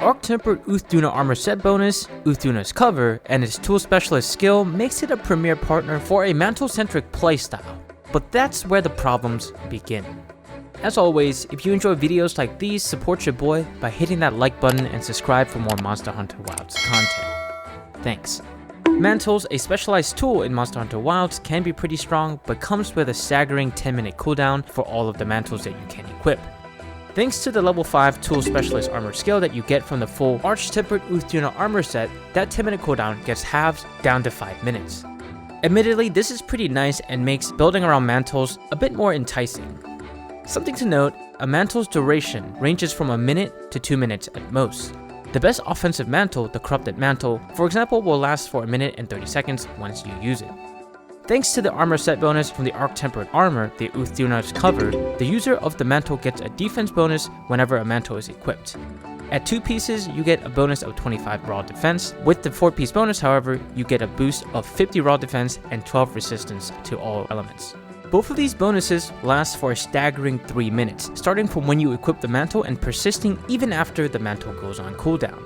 arc-tempered Uth Duna armor set bonus, Uth Duna's cover, and its tool specialist skill makes it a premier partner for a mantle-centric playstyle. But that's where the problems begin. As always, if you enjoy videos like these, support your boy by hitting that like button and subscribe for more Monster Hunter Wilds content. Thanks. Mantles, a specialized tool in Monster Hunter Wilds, can be pretty strong, but comes with a staggering 10-minute cooldown for all of the mantles that you can equip. Thanks to the level 5 tool specialist armor skill that you get from the full arch-tempered Uth Duna armor set, that 10-minute cooldown gets halved down to 5 minutes. Admittedly, this is pretty nice and makes building around mantles a bit more enticing. Something to note, a mantle's duration ranges from a minute to 2 minutes at most. The best offensive mantle, the corrupted mantle, for example, will last for a minute and 30 seconds once you use it. Thanks to the armor set bonus from the arc-tempered armor, the Uth Duna's cover, the user of the mantle gets a defense bonus whenever a mantle is equipped. At 2 pieces, you get a bonus of 25 raw defense. With the 4-piece bonus, however, you get a boost of 50 raw defense and 12 resistance to all elements. Both of these bonuses last for a staggering 3 minutes, starting from when you equip the mantle and persisting even after the mantle goes on cooldown.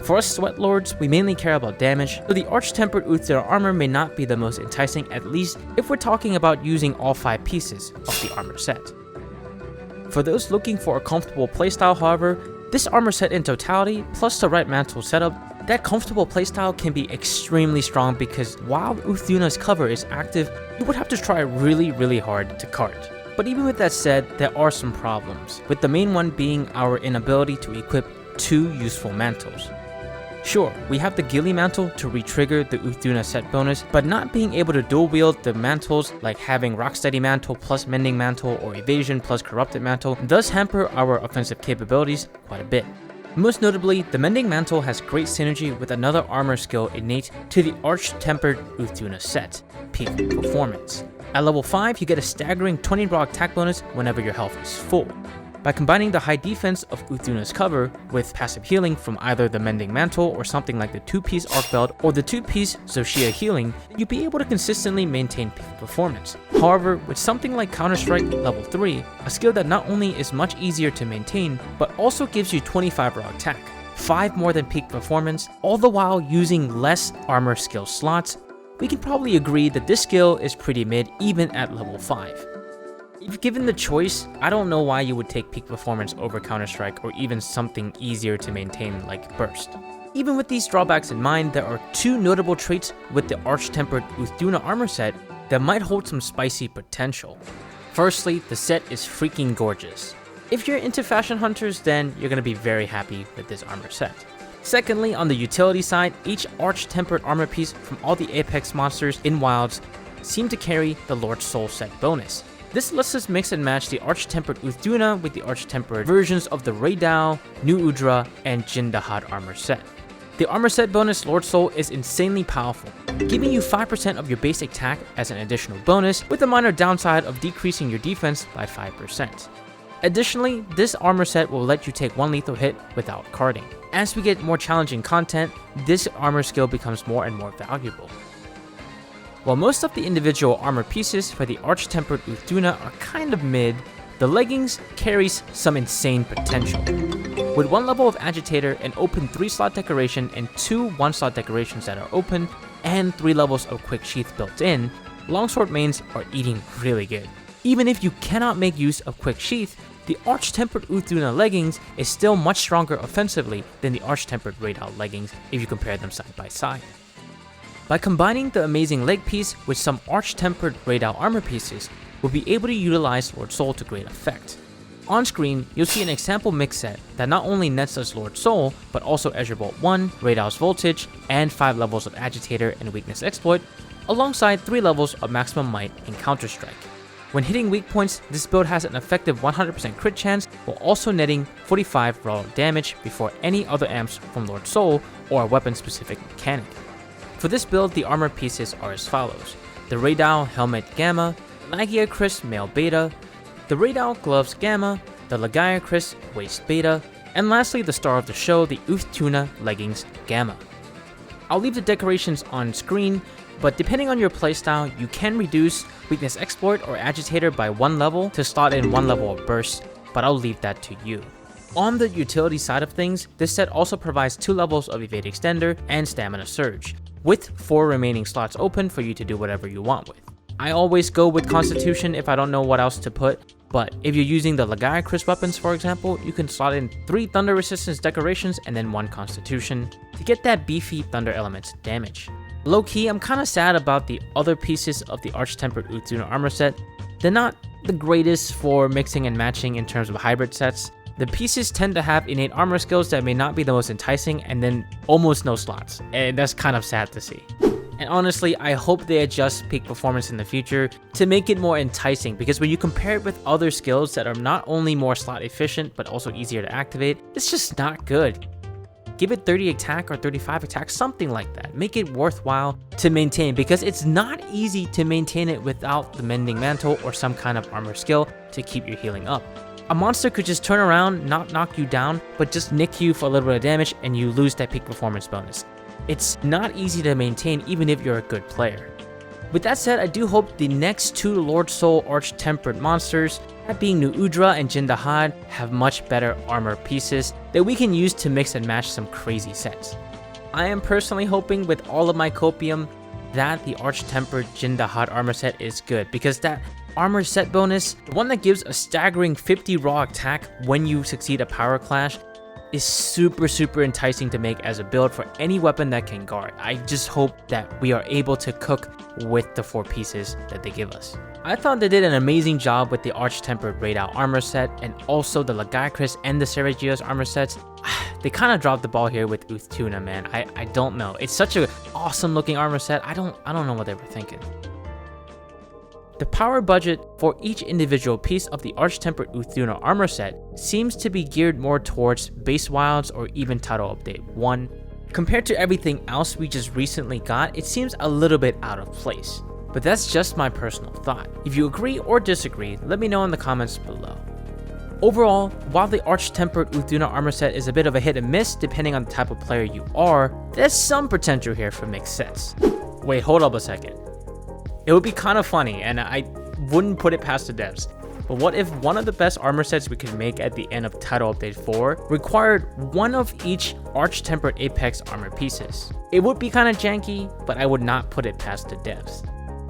For us sweat lords, we mainly care about damage, so the arch-tempered Uth Duna armor may not be the most enticing, at least if we're talking about using all 5 pieces of the armor set. For those looking for a comfortable playstyle, however, this armor set in totality, plus the right mantle setup, that comfortable playstyle can be extremely strong because while Uth Duna's cover is active, you would have to try really hard to cart. But even with that said, there are some problems, with the main one being our inability to equip 2 useful mantles. Sure, we have the Ghillie mantle to re-trigger the Uth Duna set bonus, but not being able to dual wield the mantles like having Rocksteady mantle plus Mending mantle or Evasion plus Corrupted mantle does hamper our offensive capabilities quite a bit. Most notably, the Mending mantle has great synergy with another armor skill innate to the arch-tempered Uth Duna set, Peak Performance. At level 5, you get a staggering 20 raw attack bonus whenever your health is full. By combining the high defense of Uth Duna's cover with passive healing from either the Mending mantle or something like the 2-piece arkveld or the 2-piece Zoshia healing, you'll be able to consistently maintain peak performance. However, with something like Counter-Strike level 3, a skill that not only is much easier to maintain, but also gives you 25 raw attack, 5 more than peak performance, all the while using less armor skill slots, we can probably agree that this skill is pretty mid even at level 5. If given the choice, I don't know why you would take peak performance over Counter-Strike or even something easier to maintain like Burst. Even with these drawbacks in mind, there are 2 notable traits with the arch-tempered Uth Duna armor set that might hold some spicy potential. Firstly, the set is freaking gorgeous. If you're into fashion hunters, then you're gonna be very happy with this armor set. Secondly, on the utility side, each arch-tempered armor piece from all the Apex monsters in Wilds seem to carry the Lord Soul set bonus. This lets us mix and match the arch-tempered Uth Duna with the arch-tempered versions of the Raidao, New Udra, and Jin Dahad armor set. The armor set bonus Lord Soul is insanely powerful, giving you 5% of your base attack as an additional bonus, with the minor downside of decreasing your defense by 5%. Additionally, this armor set will let you take 1 lethal hit without carding. As we get more challenging content, this armor skill becomes more and more valuable. While most of the individual armor pieces for the arch-tempered Uth Duna are kind of mid, the leggings carries some insane potential. With 1 level of agitator, an open 3-slot decoration, and 2 1-slot decorations that are open, and 3 levels of quick sheath built in, longsword mains are eating really good. Even if you cannot make use of quick sheath, the arch-tempered Uth Duna leggings is still much stronger offensively than the arch-tempered Raidao leggings if you compare them side by side. By combining the amazing leg piece with some arch-tempered Raidao armor pieces, we'll be able to utilize Lord Soul to great effect. On screen, you'll see an example mix set that not only nets us Lord Soul, but also Azure Bolt I, Raidao's Voltage, and 5 levels of Agitator and Weakness Exploit, alongside 3 levels of Maximum Might and Counter-Strike. When hitting weak points, this build has an effective 100% crit chance, while also netting 45 raw damage before any other amps from Lord Soul or a weapon-specific mechanic. For this build, the armor pieces are as follows: the Raidao Helmet Gamma, Lagiacrus Mail Beta, the Raidao Gloves Gamma, the Lagiacrus Waist Beta, and lastly the star of the show, the Uth Duna Leggings Gamma. I'll leave the decorations on screen, but depending on your playstyle, you can reduce Weakness Exploit or Agitator by 1 level to slot in 1 level of Burst, but I'll leave that to you. On the utility side of things, this set also provides 2 levels of evade extender and stamina surge, with 4 remaining slots open for you to do whatever you want with. I always go with constitution if I don't know what else to put, but if you're using the Lagiacrus Weapons for example, you can slot in 3 thunder resistance decorations and then 1 constitution to get that beefy thunder elements damage. Low key, I'm kinda sad about the other pieces of the arch-tempered Uth Duna armor set. They're not the greatest for mixing and matching in terms of hybrid sets. The pieces tend to have innate armor skills that may not be the most enticing and then almost no slots, and that's kind of sad to see. And honestly, I hope they adjust peak performance in the future to make it more enticing, because when you compare it with other skills that are not only more slot efficient but also easier to activate, it's just not good. Give it 30 attack or 35 attack, something like that. Make it worthwhile to maintain, because it's not easy to maintain it without the mending mantle or some kind of armor skill to keep your healing up. A monster could just turn around, not knock you down, but just nick you for a little bit of damage and you lose that peak performance bonus. It's not easy to maintain even if you're a good player. With that said, I do hope the next 2 Lord Soul Arch-Tempered monsters, that being New Udra and Jindahad, have much better armor pieces that we can use to mix and match some crazy sets. I am personally hoping with all of my copium that the Arch-Tempered Jindahad armor set is good, because that armor set bonus, the one that gives a staggering 50 raw attack when you succeed a power clash, is super enticing to make as a build for any weapon that can guard. I just hope that we are able to cook with the 4 pieces that they give us. I thought they did an amazing job with the Arch-Tempered Raid Out armor set, and also the Lagiacrus and the Seragios armor sets. They kind of dropped the ball here with Uth Duna, man. I don't know. It's such an awesome looking armor set. I don't know what they were thinking. The power budget for each individual piece of the Arch-Tempered Uth Duna armor set seems to be geared more towards base wilds or even title update 1. Compared to everything else we just recently got, it seems a little bit out of place. But that's just my personal thought. If you agree or disagree, let me know in the comments below. Overall, while the Arch-Tempered Uth Duna armor set is a bit of a hit and miss depending on the type of player you are, there's some potential here for mixed sets. Wait, hold up a second. It would be kind of funny, and I wouldn't put it past the devs, but what if one of the best armor sets we could make at the end of Title Update 4 required one of each Arch-Tempered Apex armor pieces? It would be kind of janky, but I would not put it past the devs.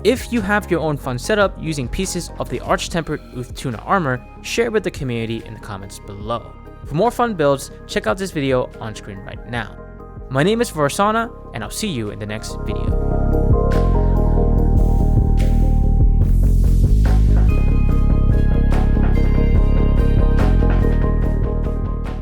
If you have your own fun setup using pieces of the Arch-Tempered Uth Duna armor, share it with the community in the comments below. For more fun builds, check out this video on screen right now. My name is Varsana, and I'll see you in the next video.